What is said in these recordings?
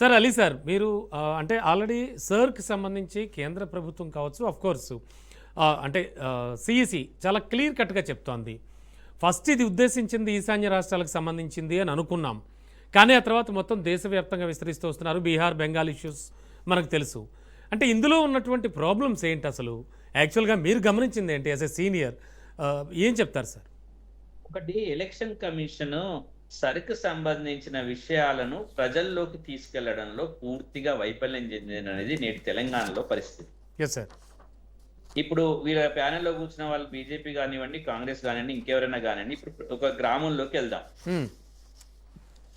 Sir Ali sir మీరు అంటే already సర్క్ సంబంధించి కేంద్ర ప్రభుత్వం కావచ్చు ఆఫ్ కోర్స్ అంటే సిఈసి చాలా క్లియర్ కట్గా చెప్తోంది. ఫస్ట్ ఇది ఉద్దేశించింది ఈశాన్య రాష్ట్రాలకు సంబంధించింది అని అనుకున్నాం. కానీ ఆ తర్వాత మొత్తం దేశవ్యాప్తంగా విస్తరిస్తూ వస్తున్నారు. బీహార్, బెంగాల్ ఇష్యూస్ మనకు తెలుసు. అంటే ఇందులో ఉన్నటువంటి ప్రాబ్లమ్స్ ఏంటి అసలు? యాక్చువల్గా మీరు గమనించింది ఏంటి యాజ్ ఎ సీనియర్? ఏం చెప్తారు సార్? ఒకటి ఎలక్షన్ కమిషన్ సరుకు సంబంధించిన విషయాలను ప్రజల్లోకి తీసుకెళ్లడంలో పూర్తిగా వైఫల్యం చెందింది అనేది నేటి తెలంగాణలో పరిస్థితి. Yes sir. ఇప్పుడు వీళ్ళ ప్యానెల్లో కూర్చున్న వాళ్ళు బీజేపీ కానివ్వండి, కాంగ్రెస్ కానివ్వండి, ఇంకెవరైనా కానివ్వండి, ఇప్పుడు ఒక గ్రామంలోకి వెళ్దాం.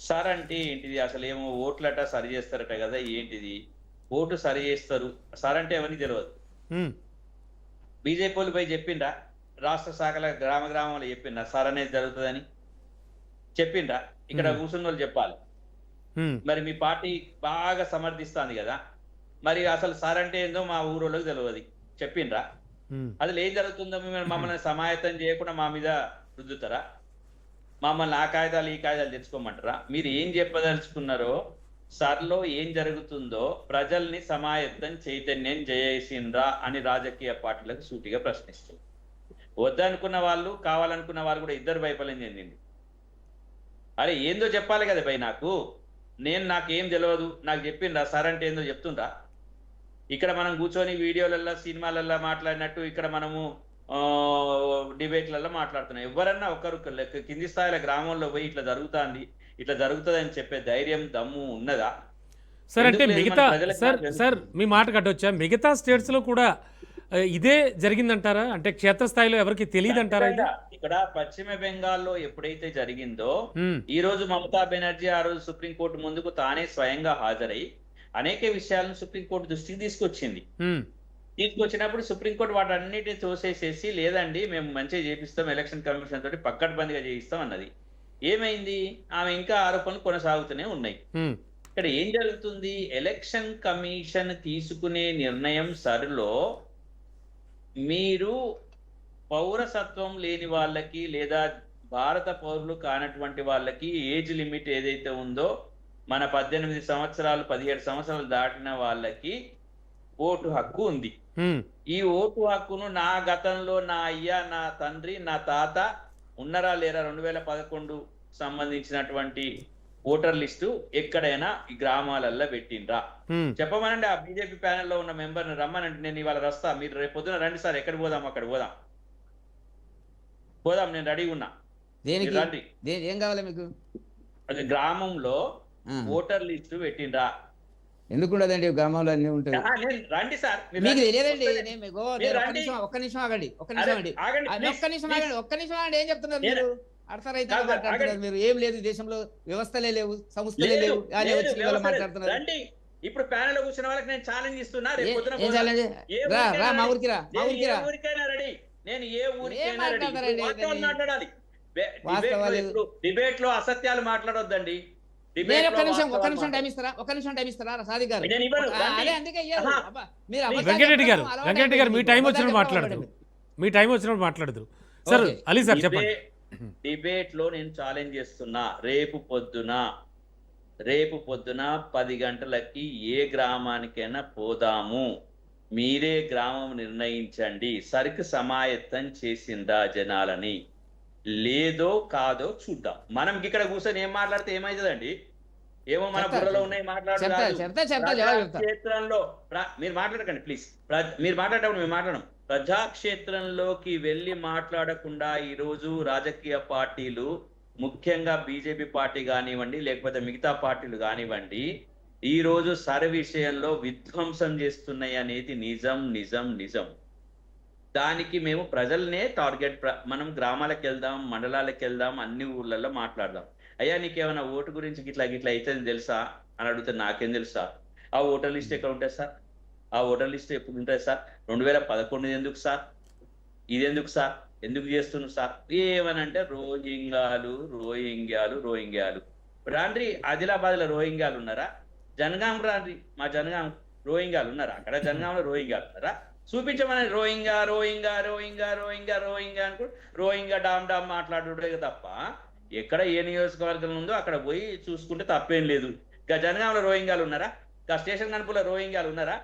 సార్ అంటే ఏంటిది? అసలు ఏమో ఓట్లట సరి చేస్తారట కదా, ఏంటిది ఓటు సరి చేస్తారు సార్ అంటే ఎవరికి తెలియదు. బీజేపీ వాళ్ళు పోయి చెప్పిండ్రా? రాష్ట్ర శాఖల గ్రామ గ్రామంలో చెప్పిండ్రా సార్ అనేది జరుగుతుందని? చెప్పిండ్రా? ఇక్కడ కూర్చున్న వాళ్ళు చెప్పాలి. మరి మీ పార్టీ బాగా సమర్థిస్తుంది కదా, మరి అసలు సార్ అంటే ఏందో మా ఊరోళ్ళకి తెలియదు, చెప్పిండ్రా? అసలు ఏం జరుగుతుందో మమ్మల్ని సమాయత్తం చేయకుండా మా మీద రుద్దుతారా? మమ్మల్ని ఆ కాగితాలు ఈ కాగితాలు తెచ్చుకోమంటారా? మీరు ఏం చెప్పదలుచుకున్నారో, సర్లో ఏం జరుగుతుందో ప్రజల్ని సమాయత్తం చైతన్యం చేసిండ్రా అని రాజకీయ పార్టీలకు సూటిగా ప్రశ్నిస్తుంది. వద్దనుకున్న వాళ్ళు, కావాలనుకున్న వాళ్ళు కూడా ఇద్దరు వైఫల్యం చెందింది. అరే ఏందో చెప్పాలి కదా భయ్, నాకేం తెలియదు, నాకు చెప్పిండ్రా సార్ అంటే ఏందో చెప్తుండ్రా? ఇక్కడ మనం కూర్చొని వీడియోలల్లో, సినిమాలల్లో మాట్లాడినట్టు ఇక్కడ మనము డిబేట్లలో మాట్లాడుతున్నాం. ఎవరన్నా ఒకరు కింది స్థాయిలో గ్రామంలో పోయి ఇట్లా జరుగుతుంది అని చెప్పే ధైర్యం, దమ్ము ఉన్నదా? సార్ అంటే మిగతా సార్ మీ మాట కట్టొచ్చా? మిగతా స్టేట్స్ లో కూడా ఇదే జరిగిందంటారా? అంటే క్షేత్రస్థాయిలో ఎవరికి తెలియదు అంటారా? ఇక్కడ పశ్చిమ బెంగాల్లో ఎప్పుడైతే జరిగిందో, ఈ రోజు మమతా బెనర్జీ ఆ రోజు సుప్రీంకోర్టు ముందుకు తానే స్వయంగా హాజరై అనేక విషయాలను సుప్రీంకోర్టు దృష్టికి తీసుకొచ్చినప్పుడు సుప్రీంకోర్టు వాటన్నిటిని తోసేసేసి, లేదండి మేము మంచిగా చేపిస్తాం, ఎలక్షన్ కమిషన్ తోటి పక్కడ్బందీగా చేయిస్తాం అన్నది. ఏమైంది? ఆమె ఇంకా ఆరోపణలు కొనసాగుతూనే ఉన్నాయి. ఇక్కడ ఏం జరుగుతుంది? ఎలక్షన్ కమిషన్ తీసుకునే నిర్ణయం సరిలో మీరు పౌరసత్వం లేని వాళ్ళకి లేదా భారత పౌరులు కానటువంటి వాళ్ళకి ఏజ్ లిమిట్ ఏదైతే ఉందో, మన 18 సంవత్సరాలు 17 సంవత్సరాలు దాటిన వాళ్ళకి ఓటు హక్కు ఉంది. ఈ ఓటు హక్కును నా గతంలో నా అయ్య, నా తండ్రి, నా తాత ఉన్నరా లేరా 2011 సంబంధించినటువంటి ఓటర్ లిస్టు ఎక్కడైనా ఈ గ్రామాలల్లో పెట్టిండ్రా? చెప్పమనండి. ఆ బీజేపీ ప్యానెల్లో ఉన్న మెంబర్ని రమ్మనండి, నేను ఇవాళ వస్తా, మీరు రేపు పొద్దున రండి సార్, ఎక్కడ పోదాం అక్కడ పోదాం, నేను రెడీ ఉన్నా, రండి. ఏం కావాలి మీకు? గ్రామంలో ఓటర్ లిస్టు పెట్టిండ్రా? ఎందుకుండదండి, గ్రామంలో అన్ని ఉంటాయి. రండి సార్, మీకు తెలియదండి. ఒక్క నిమిషం ఆగండి. ఏం చెప్తున్నారు మీరు? అర్థరైతే మాట్లాడుతున్నారు మీరు. ఏం లేదు, దేశంలో వ్యవస్థలే లేవు, సంస్థలే లేవు, మాట్లాడుతున్నారు. రండి, ఇప్పుడు ప్యానెల్ కూర్చున్న వాళ్ళకి నేను ఛాలెంజ్ ఇస్తున్నా. మా ఊరికి రా, ఊరికైనా రెడీ, నేను ఏ ఊరికైనా రెడీ. మాట్లాడాలి. డిబేట్ లో అసత్యాలు మాట్లాడొద్దండి. ఒక్క నిమిషం టైం ఇస్తారా సాది గారు? వెంకటరెడ్డి గారు మీ టైం వచ్చినప్పుడు మాట్లాడదు. సార్ అలీ సార్ చెప్పండి. డిబేట్ లో నేను ఛాలెంజ్ చేస్తున్నా, రేపు పొద్దున 10 గంటలకి ఏ గ్రామానికైనా పోదాము, మీరే గ్రామం నిర్ణయించండి. సరికి సమాయత్తం చేసిందా జనాలని, లేదో కాదో చూద్దాం. మనం ఇక్కడ కూర్చొని ఏం మాట్లాడితే ఏమైతుందండి? ఏమో మన బుర్రలో ఉన్నాయి క్షేత్రంలో మీరు మాట్లాడకండి ప్లీజ్. మీరు మాట్లాడేటప్పుడు మేము మాట్లాడడం. ప్రజాక్షేత్రంలోకి వెళ్ళి మాట్లాడకుండా ఈరోజు రాజకీయ పార్టీలు, ముఖ్యంగా బీజేపీ పార్టీ కానివ్వండి, లేకపోతే మిగతా పార్టీలు కానివ్వండి, ఈ రోజు సర్ విషయంలో విధ్వంసం చేస్తున్నాయి అనేది నిజం. దానికి మేము ప్రజలనే టార్గెట్, మనం గ్రామాలకు వెళ్దాం, మండలాలకు వెళ్దాం, అన్ని ఊర్లలో మాట్లాడదాం. అయ్యా నీకేమైనా ఓటు గురించి గిట్లా అవుతుంది తెలుసా అని అడిగితే నాకేం తెలుసా? ఆ ఓటర్ లిస్ట్ ఎక్కడ ఉంటుంది సార్? ఆ ఓటర్ లిస్ట్ ఎప్పుడు ఉంటుంది సార్? 2011 ఎందుకు సార్? ఇది ఎందుకు సార్? ఎందుకు చేస్తున్నారు సార్? ఏమనంటే రోహింగ్యాలు. రాండ్రి, ఆదిలాబాద్ లో రోహింగ్యాలు ఉన్నారా? జనగాం రాండ్రి, మా జనగాం రోహింగ్యాలు ఉన్నారా? అక్కడ జనగాంలో రోహింగ్యాలు ఉన్నారా? చూపించమని. రోహింగ్యా అనుకో, రోహింగ్యా డామ్ మాట్లాడుడే తప్ప ఎక్కడ ఏ నియోజకవర్గం ఉందో అక్కడ పోయి చూసుకుంటే తప్పేం లేదు. జనగాంలో రోహింగ్యాలు ఉన్నారా? స్టేషన్ కనుపులో రోహింగ్యాలు ఉన్నారా?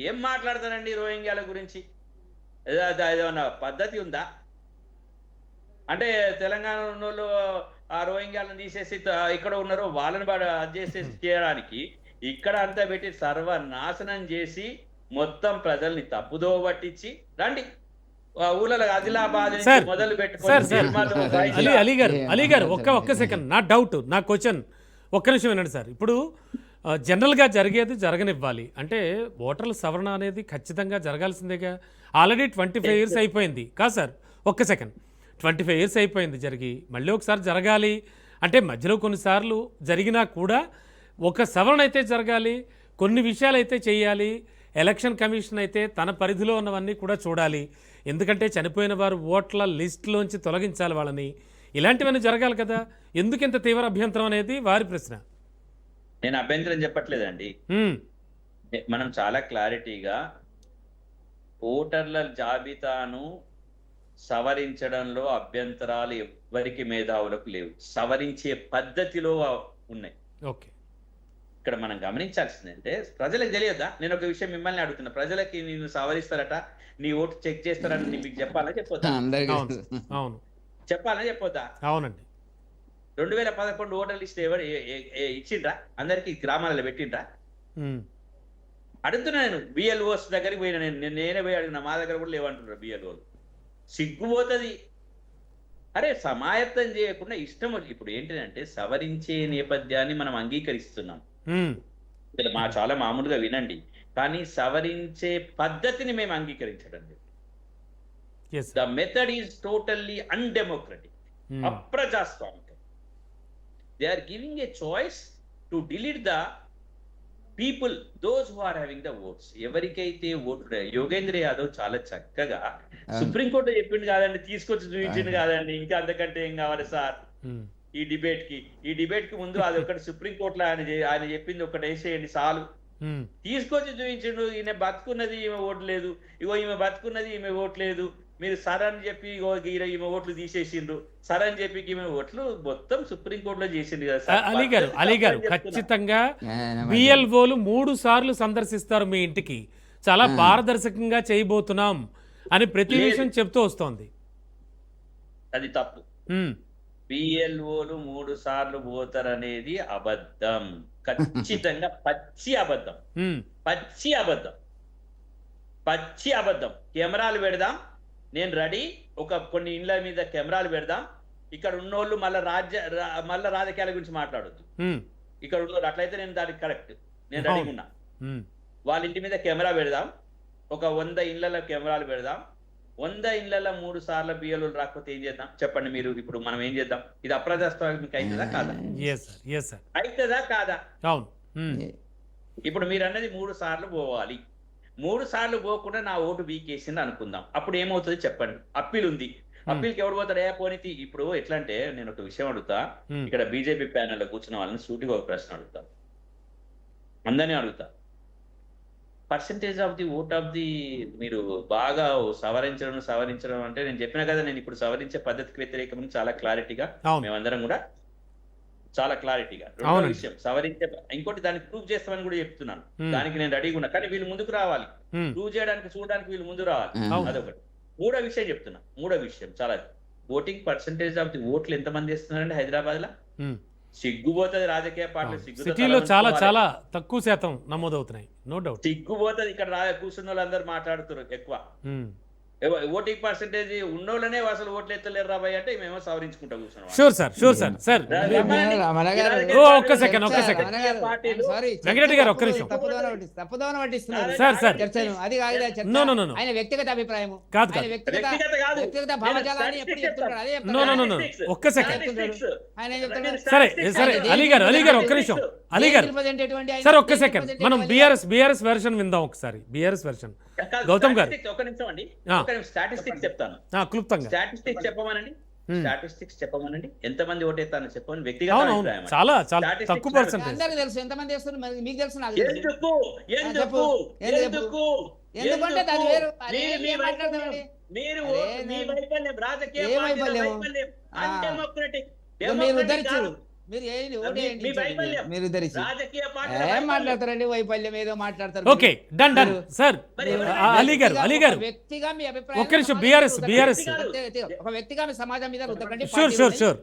ఏం మాట్లాడతారండి రోహింగ్యాల గురించి? ఏదన్నా పద్ధతి ఉందా? అంటే తెలంగాణ ఉన్న వాళ్ళు ఆ రోహింగ్యాలను తీసేసి ఇక్కడ ఉన్నారో వాళ్ళని చేసేసి చేయడానికి ఇక్కడ అంతా పెట్టి సర్వనాశనం చేసి మొత్తం ప్రజల్ని తప్పుదో పట్టించి రండి ఊళ్ళలో ఆదిలాబాద్ నుంచి మొదలు పెట్టుకొని అలీ గారు ఒక్క సెకండ్, నా డౌట్, నా క్వశ్చన్ ఒక్క నిమిషం వినండి సార్. ఇప్పుడు జనరల్గా జరిగేది జరగనివ్వాలి అంటే ఓటర్ల సవరణ అనేది ఖచ్చితంగా జరగాల్సిందేగా. ఆల్రెడీ 25 years అయిపోయింది కాదు సార్? ఒక్క సెకండ్, 25 years అయిపోయింది జరిగి, మళ్ళీ ఒకసారి జరగాలి అంటే మధ్యలో కొన్నిసార్లు జరిగినా కూడా ఒక సవరణ అయితే జరగాలి, కొన్ని విషయాలు అయితే చేయాలి. ఎలక్షన్ కమిషన్ అయితే తన పరిధిలో ఉన్నవన్నీ కూడా చూడాలి. ఎందుకంటే చనిపోయిన వారు ఓట్ల లిస్టులోంచి తొలగించాలి వాళ్ళని. ఇలాంటివన్నీ జరగాలి కదా. ఎందుకు ఇంత తీవ్ర అభ్యంతరం అనేది వారి ప్రశ్న. నేను అభ్యంతరం చెప్పట్లేదండి. మనం చాలా క్లారిటీగా ఓటర్ల జాబితాను సవరించడంలో అభ్యంతరాలు ఎవరికి మేధావులకు లేవు. సవరించే పద్ధతిలో ఉన్నాయి. ఓకే, ఇక్కడ మనం గమనించాల్సిందంటే ప్రజలకు తెలియదా? నేను ఒక విషయం మిమ్మల్ని అడుగుతున్నా, ప్రజలకి నేను సవరిస్తారట, నీ ఓటు చెక్ చేస్తారని మీకు చెప్పాలా చెప్పొద్దా? అవును, చెప్పాలని చెప్పొద్దా? అవునండి. 2011 ఓటర్ లిస్ట్ ఎవరు ఇచ్చిండ్రా? అందరికి గ్రామాలలో పెట్టిండ్రా? అడుగుతున్నా నేను. బిఎల్ఓస్ దగ్గరికి పోయినా, నేనే పోయి అడిగిన, మా దగ్గర కూడా లేవంటున్నారు బిఎల్ఓలు. సిగ్గుపోతుంది. అరే సమాయత్తం చేయకుండా ఇష్టం. ఇప్పుడు ఏంటంటే సవరించే నేపథ్యాన్ని మనం అంగీకరిస్తున్నాం. ఇక్కడ చాలా మామూలుగా వినండి, కానీ సవరించే పద్ధతిని మేము అంగీకరించడం లేదు. The method is totally undemocratic, అప్రజాస్వామికం. They are giving a choice to delete the people, those who are having the votes. ఎవరికైతే ఓటు, యోగేంద్ర యాదవ్ చాలా చక్కగా సుప్రీంకోర్టు చెప్పిండు కాదండి, తీసుకొచ్చి చూపించిండు కాదండి, ఇంకా అంతకంటే ఏం కావాలి సార్ ఈ డిబేట్ కి ముందు అది ఒకటి సుప్రీంకోర్టులో ఆయన చెప్పింది ఒకటి వేసేయండి చాలు. తీసుకొచ్చి చూపించిండు, ఈయన బతుకున్నది ఈమె ఓటు లేదు, ఇగో ఈమె బతుకున్నది ఈమె ఓటు లేదు, మీరు సర్ అని చెప్పి ఇగో ఈమె ఓట్లు తీసేసిండ్రు, సర్ అని చెప్పి ఈమె ఓట్లు మొత్తం సుప్రీంకోర్టులో చేసిండు కదా. అలీ గారు ఖచ్చితంగా బిఎల్ఓలు 3 సార్లు సందర్శిస్తారు మీ ఇంటికి, చాలా పారదర్శకంగా చేయబోతున్నాం అని ప్రతి విషయం చెప్తూ వస్తోంది. అది తప్పు. బిఎల్ఓలు 3 సార్లు పోతారనేది అబద్ధం, ఖచ్చితంగా పచ్చి అబద్ధం, పచ్చి అబద్ధం. కెమెరాలు పెడదాం, నేను రెడీ. కొన్ని ఇండ్ల మీద కెమెరాలు పెడదాం. ఇక్కడ ఉన్నోళ్ళు మళ్ళా రాజకీయాల గురించి మాట్లాడొద్దు. ఇక్కడ ఉన్నోళ్ళు అట్లయితే నేను దానికి కరెక్ట్, నేను రెడీ ఉన్నా. వాళ్ళ ఇంటి మీద కెమెరా పెడదాం, ఒక 100 ఇళ్లలో కెమెరాలు పెడదాం. 100 ఇళ్లలో 3 సార్లు బియ్యలు రాకపోతే ఏం చేద్దాం చెప్పండి మీరు? ఇప్పుడు మనం ఏం చేద్దాం? ఇది అప్రజాస్వామికం అవుతుందా కాదా? అవుతుందా కాదా? ఇప్పుడు మీరు అన్నది 3 సార్లు పోవాలి. 3 సార్లు పోకుండా నా ఓటు వీకేసింది అనుకుందాం, అప్పుడు ఏమవుతుంది చెప్పండి? అప్పీల్ ఉంది, అప్పీల్కి ఎవడు పోతాడు? పోనీతి. ఇప్పుడు ఎట్లా అంటే, నేను ఒక విషయం అడుగుతా, ఇక్కడ బీజేపీ ప్యానెల్లో కూర్చున్న వాళ్ళని సూటిగా ఒక ప్రశ్న అడుగుతా, అందరినీ అడుగుతా. Percentage of the vote of the మీరు బాగా సవరించడం అంటే నేను చెప్పినా కదా, నేను ఇప్పుడు సవరించే పద్ధతికి వ్యతిరేకమని చాలా క్లారిటీగా మేమందరం కూడా చాలా క్లారిటీగా. రెండో విషయం సవరించే, ఇంకోటి దానికి ప్రూవ్ చేస్తామని కూడా చెప్తున్నాను, దానికి నేను రెడీగా ఉన్నా. కానీ వీళ్ళు ముందుకు రావాలి, ప్రూవ్ చేయడానికి చూడడానికి వీళ్ళు ముందు రావాలి, అదొకటి. మూడో విషయం చెప్తున్నా, మూడో విషయం చాలా, ఓటింగ్ పర్సెంటేజ్ ఆఫ్ ది ఓట్లు ఎంతమంది వేస్తున్నారండి హైదరాబాద్ లా? సిగ్గుపోతుంది. రాజకీయ పార్టీలు సిటీలో చాలా చాలా తక్కువ శాతం నమోదవుతున్నాయి, నో డౌట్. సిగ్గుపోతుంది. ఇక్కడ కూర్చున్న వాళ్ళందరూ మాట్లాడుతున్నారు ఎక్కువ. ఓటింగ్ పర్సెంటేజ్ ఉన్నోళ్ళనే అసలు ఓట్లు ఎత్తలేరు రాబాయ్ అంటే మేము సవరించుకుంటా కూర్చున్నాం. Sure sir, sure sir. Sir ఒక్క సెకండ్ వెంకటరెడ్డి గారు ఒక్క నిమిషం. సార్ సార్ అది ఆయన వ్యక్తిగత అభిప్రాయం కాదు, వ్యక్తిగత భావజాలాన్ని ఎప్పుడు చెప్తున్నాడు, అదే చెప్తున్నాడు. ఒక్క సెకండ్ ఆయన ఏం చెప్తున్నాడు? సరే సరే అలీ గారు ఒక్క నిమిషం. అలీ గారు సార్ ఒక్క సెకండ్, మనం బిఆర్ఎస్ వెర్షన్ విందాం ఒకసారి. బిఆర్ఎస్ వెర్షన్ గౌతమ్ గారు ఒక నిమిషం అండి, స్టాటిస్టిక్స్ చెప్తాను క్లుప్తంగా. స్టాటిస్టిక్స్ చెప్పమనండి, ఎంతమంది ఓటేస్తానో చెప్పమని. వ్యక్తిగత చాలా చాలా తక్కువ పర్సెంటేజ్. అందరికీ తెలుసు ఎంతమంది చేస్తున్నారు, మీకు తెలుసు, నాకు ఎందుకంటే అది వేరు. మీరు మీరు ఉద్ధరించారు, మీరు ఏంటి ఓటు మీ ఏంటి వైఫల్యం. మీరు ఇద్దరిచ్చి రాజకీయ ఏం పార్టీల మాట్లాడతారండి వైఫల్యం ఏదో మాట్లాడతారు okay done done sir Ali గారు ఒక వ్యక్తిగా మీ అభిప్రాయం ఒక్క నిమిషం, BRS ఒక వ్యక్తిగా మీ సమాజం మీద రుద్దకండి షూర్ పార్టీ షూర్ మీద. షూర్